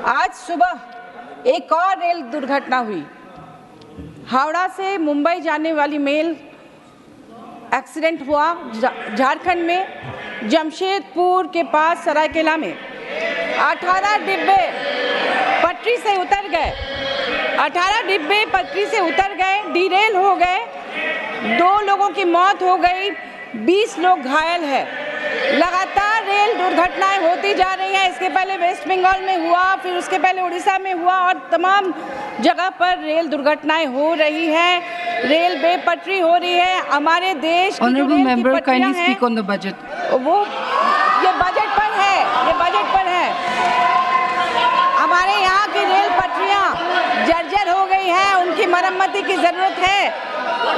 आज सुबह एक और रेल दुर्घटना हुई। हावड़ा से मुंबई जाने वाली मेल एक्सीडेंट हुआ झारखंड में, जमशेदपुर के पास सरायकेला में। 18 डिब्बे पटरी से उतर गए, 18 डिब्बे पटरी से उतर गए, डिरेल हो गए, 2 लोगों की मौत हो गई, 20 लोग घायल हैं। लगातार रेल दुर्घटनाएं होती जा रही हैं। इसके पहले वेस्ट बंगाल में हुआ, फिर उसके पहले उड़ीसा में हुआ और तमाम जगह पर रेल दुर्घटनाएं हो रही हैं। रेल बेपटरी हो रही है। हमारे देश की जो रेल की पटरियां हैं, वो ये बजट पर है, ये बजट पर है। हमारे यहाँ की रेल पटरियां जर्जर हो गई हैं, उनकी मरम्मती की जरूरत है।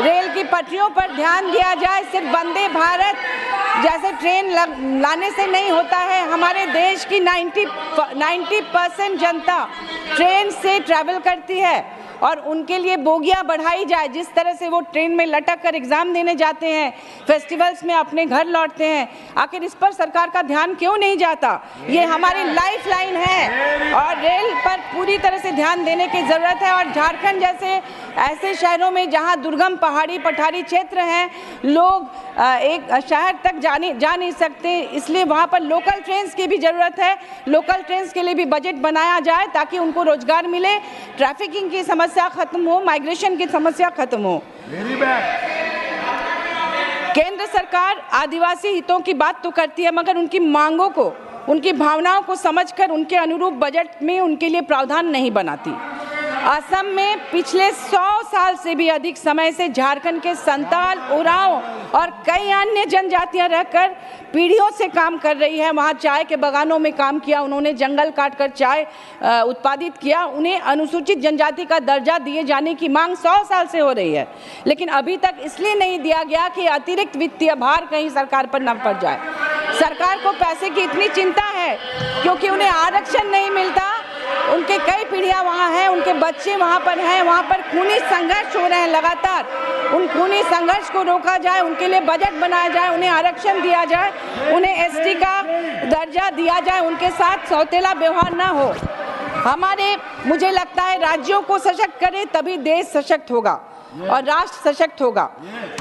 रेल की पटरियों पर ध्यान दिया जाए। सिर्फ वंदे भारत जैसे ट्रेन लाने से नहीं होता है। हमारे देश की 90% जनता ट्रेन से ट्रैवल करती है और उनके लिए बोगियां बढ़ाई जाए। जिस तरह से वो ट्रेन में लटक कर एग्ज़ाम देने जाते हैं, फेस्टिवल्स में अपने घर लौटते हैं, आखिर इस पर सरकार का ध्यान क्यों नहीं जाता? ये हमारी लाइफ लाइन है और रेल पर पूरी तरह से ध्यान देने की ज़रूरत है। और झारखंड जैसे ऐसे शहरों में जहाँ दुर्गम पहाड़ी पठारी क्षेत्र हैं, लोग एक शहर तक जा नहीं सकते, इसलिए वहाँ पर लोकल ट्रेन्स की भी ज़रूरत है। लोकल ट्रेन्स के लिए भी बजट बनाया जाए ताकि उनको रोजगार मिले, ट्रैफिकिंग की समस्या खत्म हो, माइग्रेशन की समस्या खत्म हो। केंद्र सरकार आदिवासी हितों की बात तो करती है, मगर उनकी मांगों को, उनकी भावनाओं को समझकर उनके अनुरूप बजट में उनके लिए प्रावधान नहीं बनाती। असम में पिछले 100 साल से भी अधिक समय से झारखंड के संताल, उरांव और कई अन्य जनजातियां रहकर पीढ़ियों से काम कर रही है। वहाँ चाय के बागानों में काम किया, उन्होंने जंगल काटकर चाय उत्पादित किया। उन्हें अनुसूचित जनजाति का दर्जा दिए जाने की मांग 100 साल से हो रही है, लेकिन अभी तक इसलिए नहीं दिया गया कि अतिरिक्त वित्तीय भार कहीं सरकार पर न पड़ जाए। सरकार को पैसे की इतनी चिंता है क्योंकि उन्हें आरक्षण नहीं मिलता। उनके कई पीढ़ियां वहाँ हैं, उनके बच्चे वहाँ पर हैं, वहाँ पर खूनी संघर्ष हो रहे हैं लगातार। उन खूनी संघर्ष को रोका जाए, उनके लिए बजट बनाया जाए, उन्हें आरक्षण दिया जाए, उन्हें एसटी का दर्जा दिया जाए, उनके साथ सौतेला व्यवहार ना हो। मुझे लगता है राज्यों को सशक्त करें तभी देश सशक्त होगा और राष्ट्र सशक्त होगा।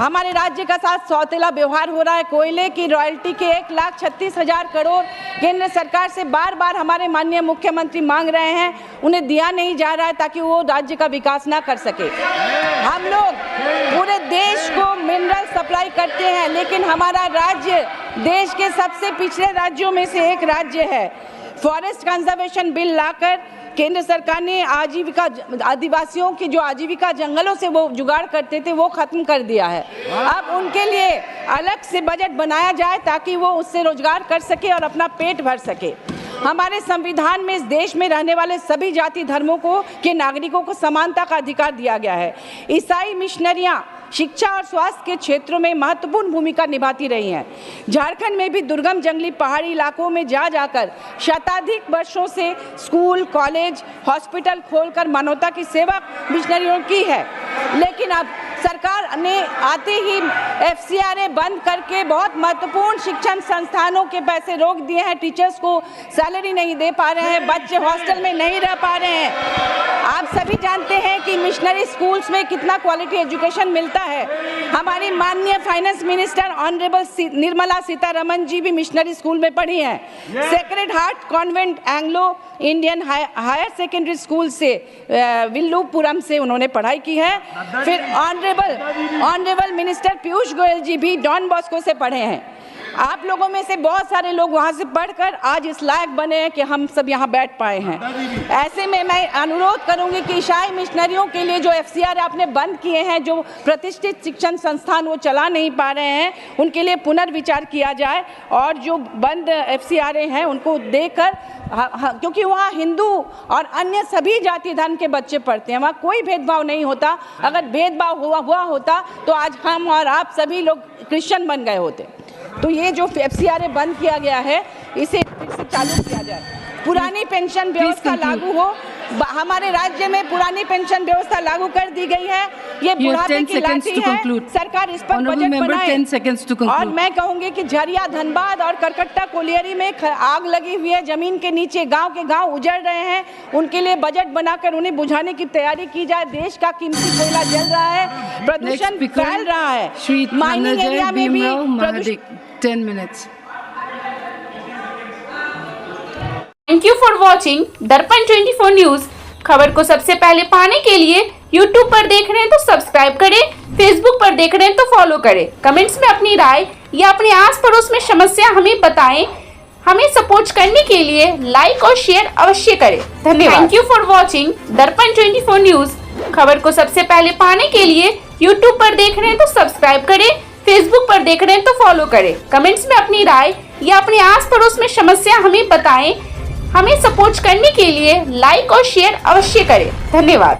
हमारे राज्य का साथ सौतेला व्यवहार हो रहा है। कोयले की रॉयल्टी के 1,36,000 करोड़ केंद्र सरकार से बार बार हमारे माननीय मुख्यमंत्री मांग रहे हैं, उन्हें दिया नहीं जा रहा है ताकि वो राज्य का विकास ना कर सके। हम लोग पूरे देश को मिनरल सप्लाई करते हैं, लेकिन हमारा राज्य देश के सबसे पिछड़े राज्यों में से एक राज्य है। फॉरेस्ट कंजर्वेशन बिल लाकर केंद्र सरकार ने आजीविका, आदिवासियों की जो आजीविका जंगलों से वो जुगाड़ करते थे, वो खत्म कर दिया है। अब उनके लिए अलग से बजट बनाया जाए ताकि वो उससे रोजगार कर सके और अपना पेट भर सके। हमारे संविधान में इस देश में रहने वाले सभी जाति धर्मों के नागरिकों को समानता का अधिकार दिया गया है। ईसाई मिशनरियाँ शिक्षा और स्वास्थ्य के क्षेत्रों में महत्वपूर्ण भूमिका निभाती रही हैं। झारखंड में भी दुर्गम जंगली पहाड़ी इलाकों में जाकर शताधिक वर्षों से स्कूल, कॉलेज, हॉस्पिटल खोलकर मानवता की सेवा मिशनरियों की है। लेकिन अब सरकार ने आते ही FCRA बंद करके बहुत महत्वपूर्ण शिक्षण संस्थानों के पैसे रोक दिए हैं। टीचर्स को सैलरी नहीं दे पा रहे हैं, बच्चे हॉस्टल में नहीं रह पा रहे हैं। आप सभी जानते हैं कि मिशनरी स्कूल्स में कितना क्वालिटी एजुकेशन मिलता है। हमारी माननीय finance minister honourable Nirmala Sitharaman ji भी मिशनरी स्कूल में पढ़ी हैं। Sacred Heart Convent Anglo Indian higher secondary school से विल्लुपुरम से उन्होंने पढ़ाई की है। फिर ऑनरेबल मिनिस्टर पीयूष गोयल जी भी डॉन बॉस्को से पढ़े हैं। आप लोगों में से बहुत सारे लोग वहाँ से पढ़कर आज इस लायक बने हैं कि हम सब यहाँ बैठ पाए हैं। ऐसे में मैं अनुरोध करूँगी कि ईसाई मिशनरियों के लिए जो FCRA आपने बंद किए हैं, जो प्रतिष्ठित शिक्षण संस्थान वो चला नहीं पा रहे हैं, उनके लिए पुनर्विचार किया जाए और जो बंद FCRA हैं उनको देकर, क्योंकि वहाँ हिंदू और अन्य सभी जाति धर्म के बच्चे पढ़ते हैं, वहाँ कोई भेदभाव नहीं होता। अगर भेदभाव हुआ होता तो आज हम और आप सभी लोग क्रिश्चियन बन गए होते। तो ये जो FCRA बंद किया गया है, इसे फिर से चालू किया जाए। पुरानी पेंशन व्यवस्था लागू हो, हमारे राज्य में पुरानी पेंशन व्यवस्था लागू कर दी गई है। ये बुढ़ापे की लाठी है, सरकार इस पर बजट बनाए। और मैं कहूंगी कि झरिया, धनबाद और करकट्टा कोलियरी में आग लगी हुई है, जमीन के नीचे गांव के गांव उजड़ रहे हैं, उनके लिए बजट बनाकर उन्हें बुझाने की तैयारी की जाए। देश का कीमती कोयला जल रहा है, प्रदूषण फैल रहा है, माइनिंग एरिया में भी 10 minutes. Thank you for watching दर्पण 24 न्यूज। खबर को सबसे पहले पाने के लिए यूट्यूब पर देख रहे हैं तो सब्सक्राइब करें, फेसबुक पर देख रहे हैं तो फॉलो करें। कमेंट्स में अपनी राय या अपने आस पड़ोस में समस्या हमें बताएं। हमें सपोर्ट करने के लिए लाइक और शेयर अवश्य करें। धन्यवाद। थैंक यू फॉर वॉचिंग दर्पण 24 न्यूज। खबर को सबसे पहले पाने के लिए यूट्यूब पर देख रहे हैं तो सब्सक्राइब करें, फेसबुक पर देख रहे हैं तो फॉलो करें। कमेंट्स में अपनी राय या अपने आस पड़ोस में समस्या हमें बताएं। हमें सपोर्ट करने के लिए लाइक और शेयर अवश्य करें। धन्यवाद।